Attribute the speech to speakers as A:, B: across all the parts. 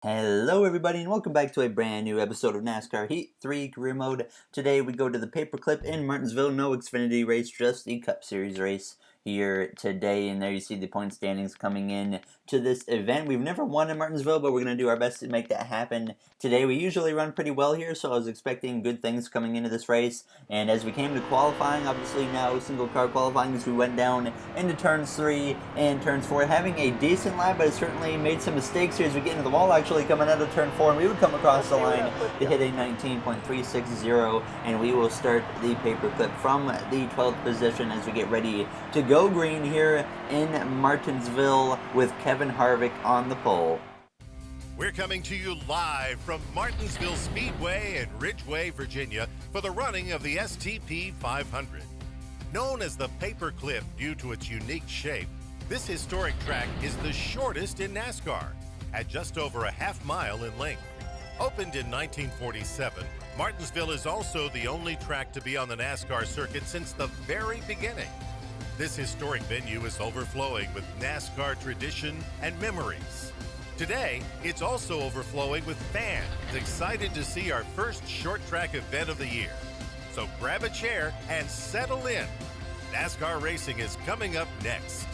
A: Hello everybody and welcome back to a brand new episode of NASCAR Heat 3 Career Mode. Today we go to the Paperclip in Martinsville, no Xfinity race, just the Cup Series race here today. And there you see the point standings coming in to this event. We've never won in Martinsville, but we're going to do our best to make that happen today. We usually run pretty well here, so I was expecting good things coming into this race. And as we came to qualifying, obviously now single car qualifying, as we went down into turns 3 and turns 4, having a decent lap, but it certainly made some mistakes here as we get into the wall actually coming out of turn 4, and we would come across the line to hit a 19.360, and we will start the paperclip from the 12th position as we get ready to go green here in Martinsville with Kevin Harvick on the pole.
B: We're coming to you live from Martinsville Speedway in Ridgeway, Virginia for the running of the STP 500. Known as the Paperclip due to its unique shape, this historic track is the shortest in NASCAR, at just over a half mile in length. Opened in 1947, Martinsville is also the only track to be on the NASCAR circuit since the very beginning. This historic venue is overflowing with NASCAR tradition and memories. Today, it's also overflowing with fans excited to see our first short track event of the year. So grab a chair and settle in. NASCAR racing is coming up next.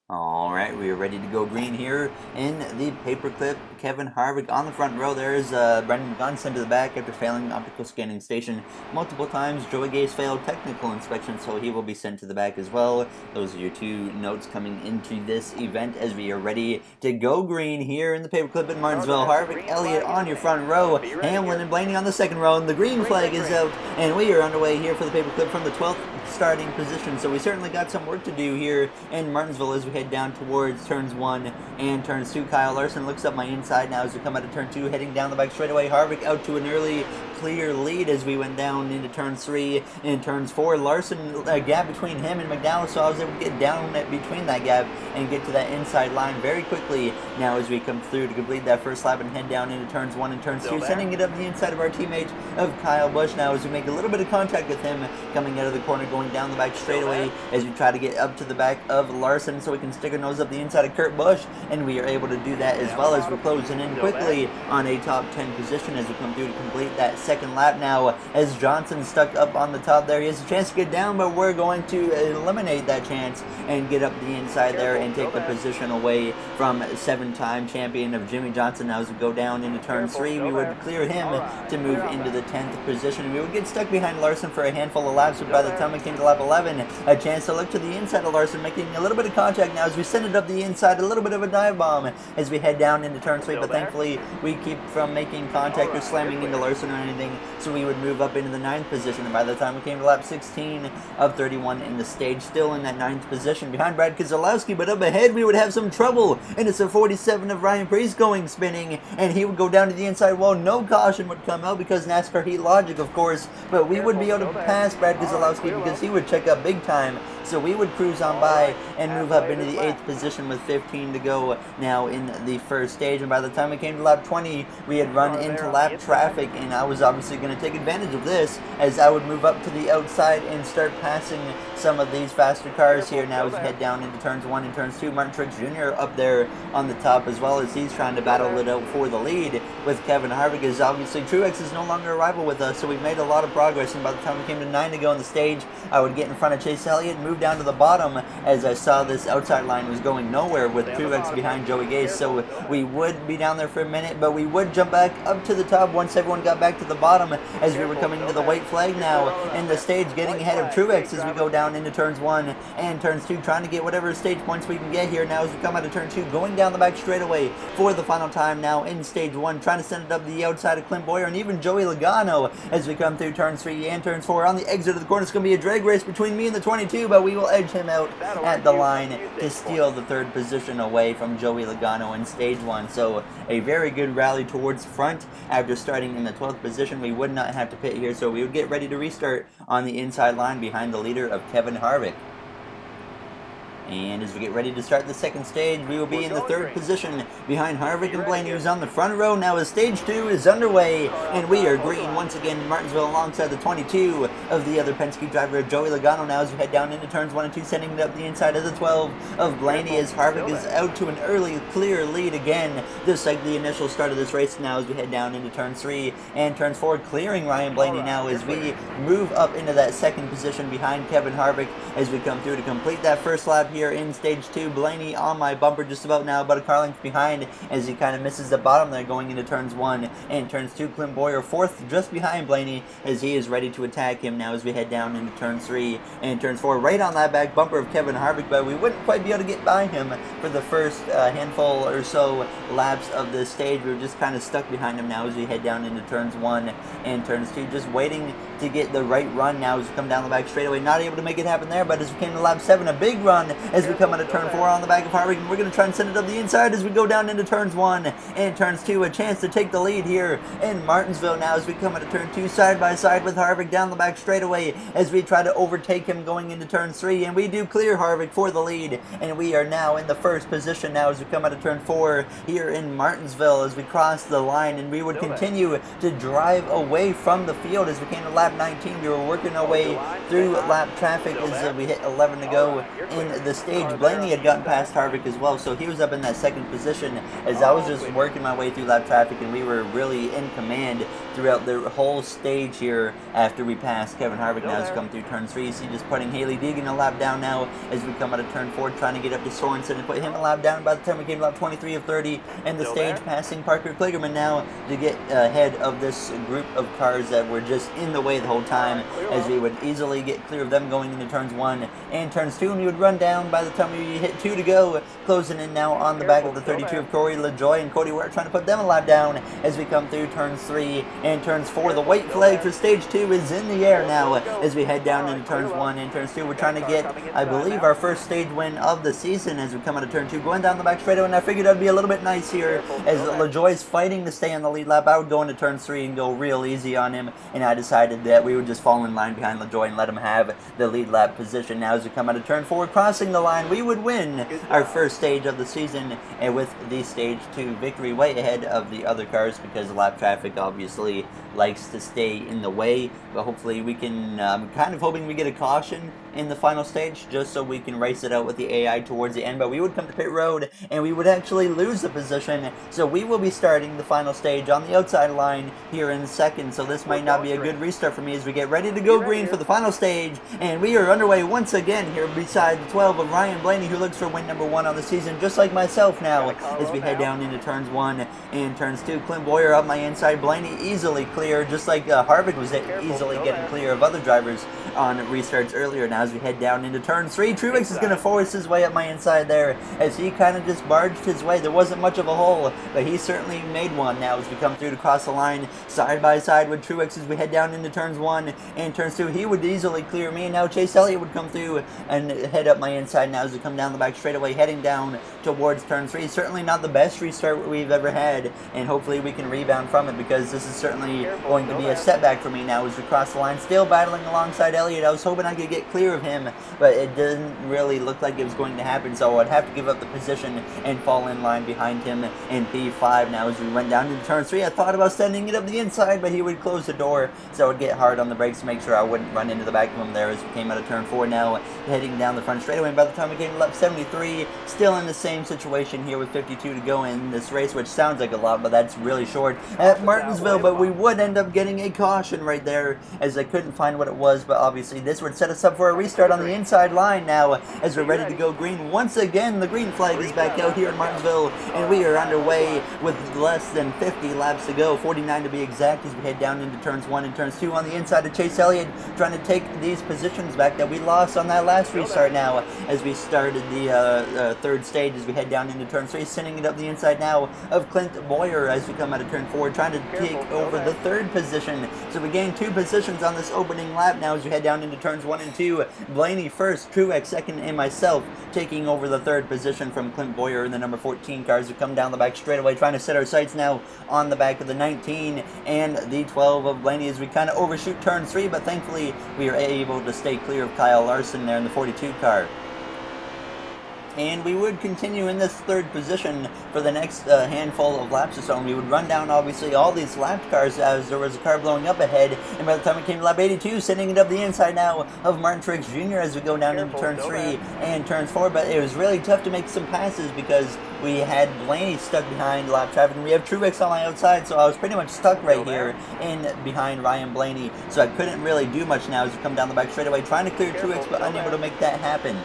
A: Alright, we are ready to go green here in the paperclip. Kevin Harvick on the front row. There's Brendan Gunn sent to the back after failing optical scanning station multiple times. Joey Gase failed technical inspection, so he will be sent to the back as well. Those are your two notes coming into this event as we are ready to go green here in the paperclip in Martinsville. Harvick, Elliott on your front row. Hamlin and Blaney on the second row, and the green flag is out, and we are underway here for the paperclip from the 12th starting position. So we certainly got some work to do here in Martinsville as we head down towards turns 1 and turns 2. Kyle Larson looks up my inside now as we come out of turn 2, heading down the back straightaway. Harvick out to an early clear lead as we went down into turns 3 and turns 4. Larson, a gap between him and McDowell, so I was able to get down between that gap and get to that inside line very quickly now as we come through to complete that first lap and head down into turns 1 and turns 2, sending it up the inside of our teammate of Kyle Busch now as we make a little bit of contact with him coming out of the corner, going down the back straightaway as we try to get up to the back of Larson so we can stick our nose up the inside of Kurt Busch, and we are able to do that as well as we're closing in quickly on a top 10 position as we come through to complete that second lap now as Johnson stuck up on the top there. He has a chance to get down, but we're going to eliminate that chance and get up the inside there and take the position away from 7-time champion of Jimmy Johnson. Now as we go down into turn 3, we would clear him to move into the 10th position. We would get stuck behind Larson for a handful of laps, but by the time we came to lap 11, a chance to look to the inside of Larson, making a little bit of contact now as we send it up the inside, a little bit of a dive bomb as we head down into turn 3, but thankfully we keep from making contact or slamming into Larson or anything, so we would move up into the 9th position, and by the time we came to lap 16 of 31 in the stage, still in that 9th position behind Brad Keselowski, but up ahead we would have some trouble, and it's a 47 of Ryan Preece going spinning, and he would go down to the inside wall. No caution would come out because NASCAR Heat logic, of course, but we would be able to pass Brad Keselowski because he would check up big time, so we would cruise on by and move up into the 8th position with 15 to go now in the first stage. And by the time we came to lap 20, we had run into lap traffic, and I was obviously going to take advantage of this as I would move up to the outside and start passing some of these faster cars here now as we head down into turns 1 and turns 2. Martin Truex Jr. up there on the top as well as he's trying to battle it out for the lead with Kevin Harvick, as obviously Truex is no longer a rival with us, so we've made a lot of progress. And by the time we came to 9 to go on the stage, I would get in front of Chase Elliott and move down to the bottom as I saw this outside line was going nowhere with Truex behind Joey Gase, so we would be down there for a minute, but we would jump back up to the top once everyone got back to the bottom as we were coming to the white flag now in the stage, getting ahead of Truex as we go down into turns 1 and turns 2, trying to get whatever stage points we can get here now as we come out of turn 2, going down the back straightaway for the final time now in stage 1, trying to send it up the outside of Clint Boyer and even Joey Logano as we come through turns 3 and turns 4. On the exit of the corner, it's going to be a drag race between me and the 22, but we will edge him out at the line to steal the 3rd position away from Joey Logano in stage 1. So a very good rally towards front after starting in the 12th position. We would not have to pit here, so we would get ready to restart on the inside line behind the leader of Kevin Harvick. And as we get ready to start the second stage, we will be in the third position behind Harvick and Blaney, who's on the front row now as stage 2 is underway. And we are green once again in Martinsville alongside the 22 of the other Penske driver, Joey Logano, now as we head down into turns 1 and 2, sending it up the inside of the 12 of Blaney as Harvick is out to an early clear lead again, just like the initial start of this race now as we head down into turns 3 and turns 4, clearing Ryan Blaney now as we move up into that second position behind Kevin Harvick as we come through to complete that first lap here in stage 2. Blaney on my bumper just about now, about a car length behind as he kind of misses the bottom there going into turns 1 and turns 2. Clint Boyer fourth just behind Blaney as he is ready to attack him now as we head down into turns 3 and turns 4, right on that back bumper of Kevin Harvick, but we wouldn't quite be able to get by him for the first handful or so laps of this stage. We were just kind of stuck behind him now as we head down into turns 1 and turns 2, just waiting to get the right run now as we come down the back straightaway. Not able to make it happen there, but as we came to lap 7, a big run as we come out of turn 4 on the back of Harvick, and we're going to try and send it up the inside as we go down into turns 1 and turns 2. A chance to take the lead here in Martinsville now as we come out of turn 2 side by side with Harvick down the back straightaway as we try to overtake him going into turn 3, and we do clear Harvick for the lead, and we are now in the first position now as we come out of turn 4 here in Martinsville as we cross the line, and we would continue to drive away from the field as we came to lap 19. We were working our way through lap traffic as we hit 11 to go in the stage. Blaney had gotten past Harvick as well, so he was up in that second position as I was just working my way through lap traffic, and we were really in command throughout the whole stage here after we passed Kevin Harvick. Now as we come through turn 3, you see just putting Haley Deegan a lap down now as we come out of turn 4, trying to get up to Sorensen and put him a lap down. By the time we came to lap 23 of 30 in the stage, passing Parker Kligerman now to get ahead of this group of cars that were just in the way the whole time as we would easily get clear of them going into turns 1 and turns 2, and we would run down by the time we hit 2 to go, closing in now on the back of the 32 of Corey LaJoie and Cody Ware, trying to put them a lap down as we come through turns 3 and turns 4. The white flag for stage 2 is in the air now as we head down into turns 1 and turns 2. We're trying to get, I believe, our first stage win of the season as we come out of turn 2, going down the back straightaway, and I figured that'd be a little bit nice here as LaJoie's fighting to stay on the lead lap. I would go into turn 3 and go real easy on him, and I decided that we would just fall in line behind LaJoie and let him have the lead lap position. Now as we come out of turn 4, crossing the line, we would win our first stage of the season, and with the stage 2 victory way ahead of the other cars because lap traffic obviously likes to stay in the way. But hopefully we can, kind of hoping we get a caution in the final stage just so we can race it out with the AI towards the end. But we would come to pit road and we would actually lose the position, so we will be starting the final stage on the outside line here in second. So this might not be a good restart for me as we get ready to go green for the final stage, and we are underway once again here beside the 12 of Ryan Blaney, who looks for win number 1 on the season, just like myself now as we head down into turns 1 and turns 2. Clint Boyer up my inside, Blaney easily clear, just like Harvick was easily getting clear of other drivers on restarts earlier. Now as we head down into turn 3, Truex is going to force his way up my inside there as he kind of just barged his way. There wasn't much of a hole, but he certainly made one now as we come through to cross the line side by side with Truex as we head down into turns 1 and turns 2. He would easily clear me, and now Chase Elliott would come through and head up my inside now as we come down the back straightaway heading down towards turn 3. Certainly not the best restart we've ever had, and hopefully we can rebound from it because this is certainly going to be a setback for me now as we cross the line. Still battling alongside Elliott. I was hoping I could get clear of him, but it didn't really look like it was going to happen, so I'd have to give up the position and fall in line behind him in P5 now as we went down into turn 3. I thought about sending it up the inside, but he would close the door, so I would get hard on the brakes to make sure I wouldn't run into the back of him there as we came out of turn 4 now, heading down the front straightaway. And by the time we came to lap 73, still in the same situation here with 52 to go in this race, which sounds like a lot, but that's really short at Martinsville. But we would end up getting a caution right there as I couldn't find what it was, but obviously this would set us up for a restart on the inside line now as we're ready to go green. Once again, the green flag is back out here in Martinsville, and we are underway with less than 50 laps to go, 49 to be exact, as we head down into turns 1 and turns 2 on the inside of Chase Elliott, trying to take these positions back that we lost on that last restart now as we started the third stage as we head down into turn 3, sending it up the inside now of Clint Boyer as we come out of turn 4, trying to take over the third position. So we gain 2 positions on this opening lap now as we head down into turns 1 and 2. Blaney first, Truex second, and myself taking over the third position from Clint Boyer in the number 14 cars who come down the back straightaway, trying to set our sights now on the back of the 19 and the 12 of Blaney as we kind of overshoot turn 3, but thankfully we are able to stay clear of Kyle Larson there in the 42 car. and we would continue in this third position for the next handful of laps or so, and we would run down obviously all these lapped cars as there was a car blowing up ahead, and by the time it came to lap 82, sending it up the inside now of Martin Truex Jr. as we go down into turn 3 and turns 4, but it was really tough to make some passes because we had Blaney stuck behind lap traffic, and we have Truex on my outside, so I was pretty much stuck right here in behind Ryan Blaney, so I couldn't really do much now as we come down the back straightaway, trying to clear Truex, but unable to make that happen.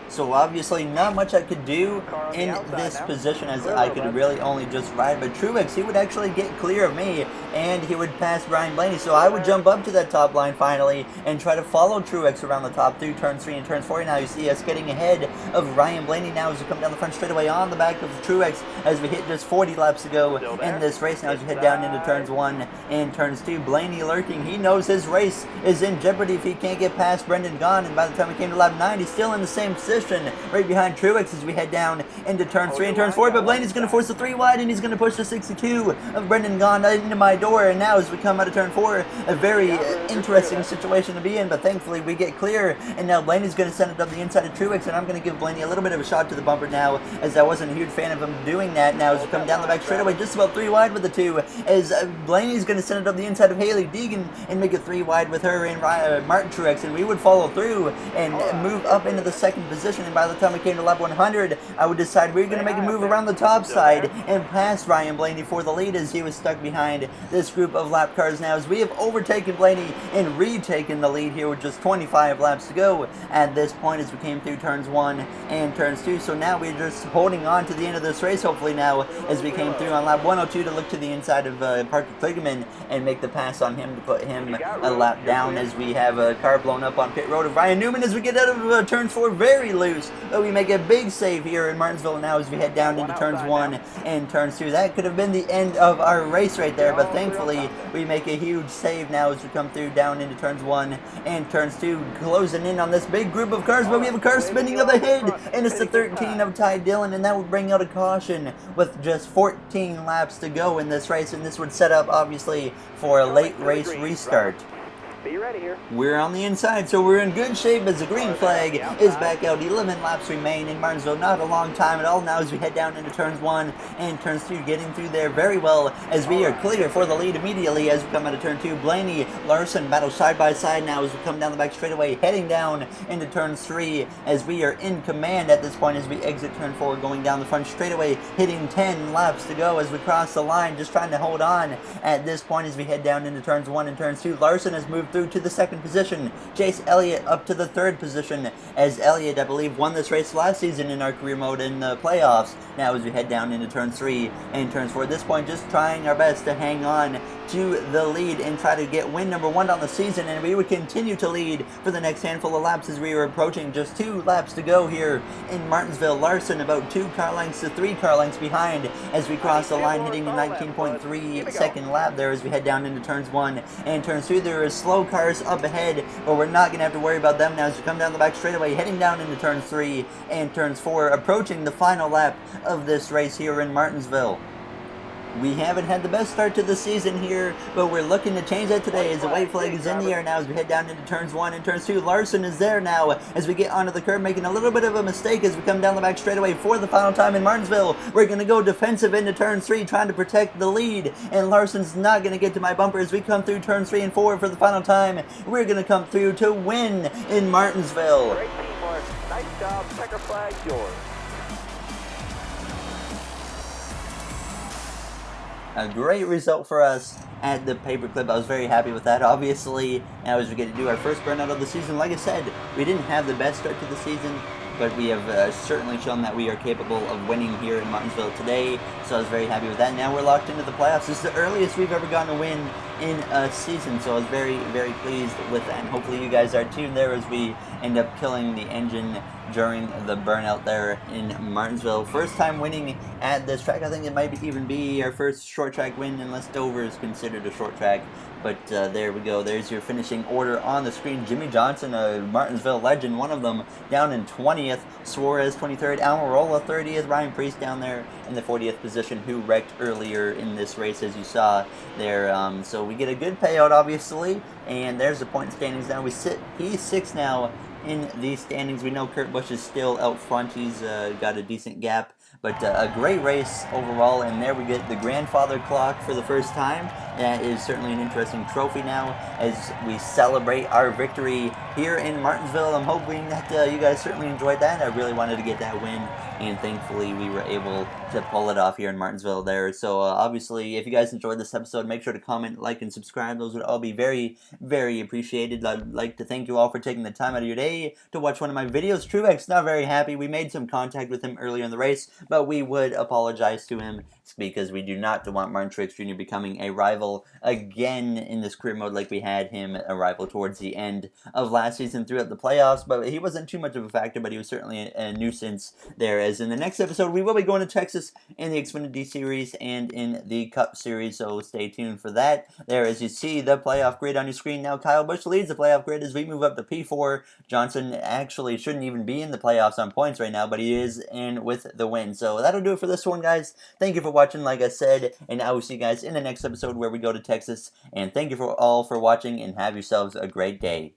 A: So obviously not much I could do in this position as I could really only just ride. But Truex, he would actually get clear of me and he would pass Brian Blaney. So I would jump up to that top line finally and try to follow Truex around the top through turn 3 and turns 4. Now you see us getting ahead of Ryan Blaney now as we come down the front straightaway on the back of Truex as we hit just 40 laps to go in this race. Now as we head down into turns 1 and turns 2, Blaney lurking. He knows his race is in jeopardy if he can't get past Brendan Gaughan. And by the time we came to lap 9, he's still in the same position right behind Truex as we head down into turns 3 and turns 4, but Blaney's going to force the 3 wide and he's going to push the 62 of Brendan Gaughan into my door. And now as we come out of turn 4, a very interesting situation to be in, but thankfully we get clear, and now Blaney's going to send it up the inside of Truex, and I'm going to give Blaney a little bit of a shot to the bumper now as I wasn't a huge fan of him doing that. Now as we come down the back straightaway, just about 3 wide with the 2, as Blaney's going to send it up the inside of Haley Deegan and make it 3 wide with her and Martin Truex, and we would follow through and move up into the second position. And by the time we came to lap 100, I would decide we were going to make a move around the top side and pass Ryan Blaney for the lead as he was stuck behind this group of lap cars. Now as we have overtaken Blaney and retaken the lead here with just 25 laps to go at this point as we came through turns 1 and turns 2. So now we're just holding on to the end of this race hopefully now as we came through on lap 102 to look to the inside of Parker Kligerman and make the pass on him to put him a lap down as we have a car blown up on pit road of Ryan Newman as we get out of turn 4 very loose, but we make a big save here in Martinsville now as we head down into turns 1 and turns 2. That could have been the end of our race right there, but thankfully we make a huge save now as we come through down into turns 1 and turns 2, closing in on this big group of cars, but we have a car spinning up ahead, and it's the 13 of Ty Dillon, and that would bring out a caution with just 14 laps to go in this race, and this would set up obviously for a late race restart.
C: Be ready here.
A: We're on the inside, so we're in good shape as the green flag is back out. 11 laps remain in Martinsville, not a long time at all now as we head down into turns 1 and turns 2, getting through there very well as we are clear for the lead immediately as we come out of turn 2. Blaney, Larson battle side by side now as we come down the back straightaway, heading down into turns 3 as we are in command at this point as we exit turn 4, going down the front straightaway, hitting 10 laps to go as we cross the line, just trying to hold on at this point as we head down into turns 1 and turns 2. Larson has moved through to the second position. Chase Elliott up to the third position as Elliott, I believe, won this race last season in our career mode in the playoffs. Now as we head down into turn 3 and turns 4, at this point just trying our best to hang on to the lead and try to get win number 1 on the season, and we would continue to lead for the next handful of laps as we were approaching just 2 laps to go here in Martinsville. Larson about 2 car lengths to 3 car lengths behind as we cross the line, hitting a 19.3 second lap there as we head down into turns 1 and turns 2. There is slow cars up ahead, but we're not going to have to worry about them now as we come down the back straightaway, heading down into turns 3 and turns 4, approaching the final lap of this race here in Martinsville. We haven't had the best start to the season here, but we're looking to change that today as the white flag is in the air now as we head down into turns 1 and turns 2. Larson is there now as we get onto the curb, making a little bit of a mistake as we come down the back straightaway for the final time in Martinsville. We're going to go defensive into turn 3, trying to protect the lead, and Larson's not going to get to my bumper as we come through turns 3 and 4 for the final time. We're going to come through to win in Martinsville.
C: Great teamwork. Nice job. Checker flag yours.
A: A great result for us at the paperclip. I was very happy with that, obviously. Now as we get to do our first burnout of the season, like I said, we didn't have the best start to the season, but we have certainly shown that we are capable of winning here in Martinsville today, so I was very happy with that. Now we're locked into the playoffs. This is the earliest we've ever gotten a win in a season, so I was very, very pleased with that, and hopefully you guys are too there as we end up killing the engine during the burnout there in Martinsville. First time winning at this track. I think it might even be our first short track win, unless Dover is considered a short track. But there we go. There's your finishing order on the screen. Jimmy Johnson, a Martinsville legend, one of them, down in 20th. Suarez, 23rd. Almirola, 30th. Ryan Priest down there in the 40th position, who wrecked earlier in this race, as you saw there. So we get a good payout, obviously. And there's the point standings now. We sit P6 now in the standings. We know Kurt Busch is still out front. He's got a decent gap, but a great race overall. And there we get the grandfather clock for the first time. That is certainly an interesting trophy now as we celebrate our victory here in Martinsville. I'm hoping that you guys certainly enjoyed that. I really wanted to get that win, and thankfully we were able to pull it off here in Martinsville there. So obviously, if you guys enjoyed this episode, make sure to comment, like, and subscribe. Those would all be very, very appreciated. I'd like to thank you all for taking the time out of your day to watch one of my videos. Truex not very happy. We made some contact with him earlier in the race, but we would apologize to him because we do not want Martin Truex Jr. becoming a rival again in this career mode like we had him a rival towards the end of last season throughout the playoffs. But he wasn't too much of a factor, but he was certainly a nuisance there. As in the next episode, we will be going to Texas in the Xfinity Series and in the Cup Series, so stay tuned for that. There, as you see the playoff grid on your screen now, Kyle Busch leads the playoff grid as we move up to P4. Johnson actually shouldn't even be in the playoffs on points right now, but he is in with the win. So that'll do it for this one, guys. Thank you for watching, like I said, and I will see you guys in the next episode where we go to Texas. And thank you all for watching, and have yourselves a great day.